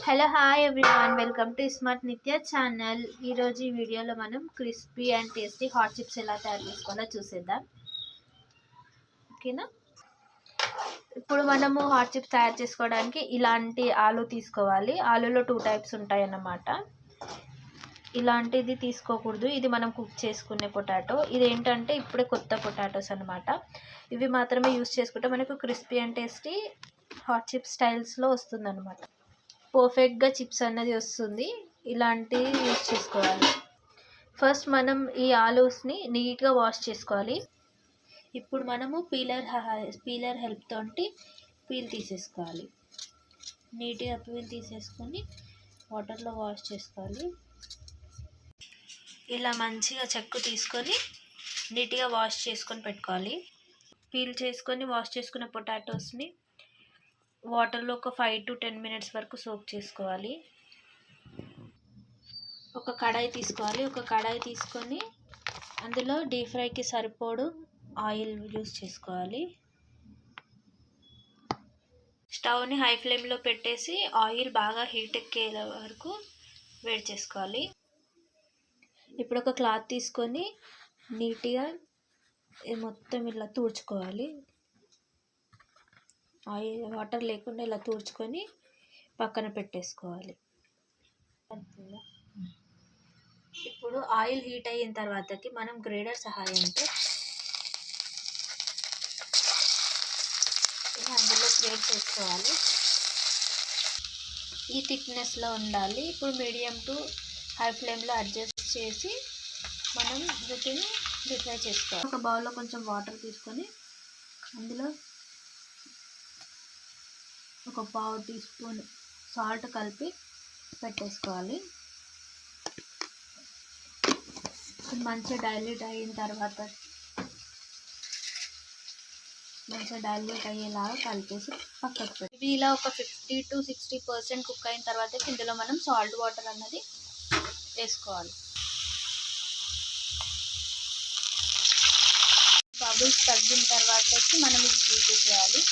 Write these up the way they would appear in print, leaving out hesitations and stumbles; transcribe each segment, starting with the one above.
Hello hi everyone, welcome to smart నిత్య channel. ఈరోజు ఈ వీడియోలో మనం crispy and tasty hot chips ఎలా తయారు చేసుకోవాలో చూసేద్దాం. ఓకేనా? ఇప్పుడు మనము హాట్ చిప్స్ తయారు చేసుకోవడానికి ఇలాంటి ఆలు తీసుకోవాలి. ఆలులో 2 టైప్స్ ఉంటాయి అన్నమాట. ఇలాంటిది తీసుకోకూడదు, ఇది మనం కుక్ చేసుకునే పొటాటో. ఇది ఏంటంటే ఇప్పుడే కొత్త పొటాటోస్ అన్నమాట. ఇవి మాత్రమే యూస్ చేసుకుంటే మనకు crispy and tasty hot chips స్టైల్స్లో వస్తుందన్నమాట. పర్ఫెక్ట్గా చిప్స్ అన్నది వస్తుంది. ఇలాంటివి యూస్ చేసుకోవాలి. ఫస్ట్ మనం ఈ ఆలూస్ని నీట్గా వాష్ చేసుకోవాలి. ఇప్పుడు మనము పీలర్ హెల్ప్ తోటి పీల్ తీసేసుకోవాలి. నీట్గా పీల్ తీసేసుకొని వాటర్లో వాష్ చేసుకోవాలి. ఇలా మంచిగా చెక్కు తీసుకొని నీట్గా వాష్ చేసుకొని పెట్టుకోవాలి. పీల్ చేసుకొని వాష్ చేసుకున్న పొటాటోస్ని వాటర్లో ఒక 5 to 10 minutes వరకు సోక్ చేసుకోవాలి. ఒక కడాయి తీసుకోవాలి. ఒక కడాయి తీసుకొని అందులో డీప్ ఫ్రైకి సరిపోడు ఆయిల్ యూస్ చేసుకోవాలి. స్టవ్ని హై ఫ్లేమ్లో పెట్టేసి ఆయిల్ బాగా హీట్ ఎక్కే వరకు వేడి చేసుకోవాలి. ఇప్పుడు ఒక క్లాత్ తీసుకొని నీట్గా మొత్తం ఇలా తుడుచుకోవాలి. ఆయిల్ వాటర్ లేకుండా ఇలా తుడుచుకొని పక్కన పెట్టేసుకోవాలి. ఇప్పుడు ఆయిల్ హీట్ అయిన తర్వాతకి మనం గ్రేటర్ సహాయంతో అందులో గ్రేట్ చేసుకోవాలి. ఈ థిక్నెస్లో ఉండాలి. ఇప్పుడు మీడియం టు హై ఫ్లేమ్లో అడ్జస్ట్ చేసి మనం వీటిని డీప్ ఫ్రై చేసుకోవాలి. ఒక బౌల్లో కొంచెం వాటర్ తీసుకొని అందులో ఒక 1/2 teaspoon సాల్ట్ కలిపి పెట్టేసుకోవాలి. మంచిగా డైల్యూట్ అయిన తర్వాత మంచిగా డైల్యూట్ అయ్యేలాగా కలిపేసి పక్కకు పెట్టి ఇవి ఇలా ఒక 50 to 60% కుక్ అయిన తర్వాత ఇందులో మనం సాల్ట్ వాటర్ అన్నది వేసుకోవాలి. బబుల్స్ తగ్గిన తర్వాత మనం ఇది తీసేయాలి.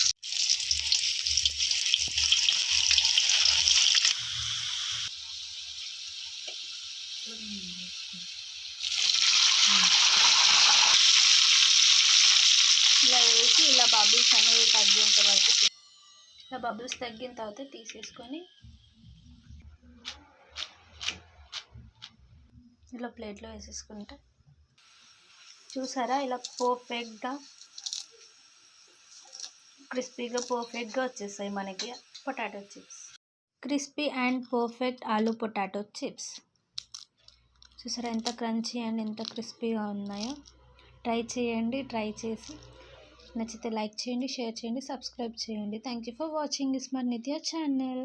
ఇలా వేసి ఇలా బబుల్స్ అనేవి తగ్గేంత వరకు ఇలా బబుల్స్ తగ్గిన తర్వాత తీసేసుకొని ఇలా ప్లేట్లో వేసేసుకుంటే చూసారా, ఇలా పర్ఫెక్ట్గా క్రిస్పీగా పర్ఫెక్ట్గా వచ్చేసాయి మనకి potato chips. Crispy and perfect aloo potato chips చూసారా ఎంత క్రంచీ అండ్ ఎంత క్రిస్పీగా ఉన్నాయో. ట్రై చేయండి. ట్రై చేసి నచ్చితే లైక్ చేయండి, షేర్ చేయండి, సబ్స్క్రైబ్ చేయండి. Thank you for watching smart నిత్య ఛానల్.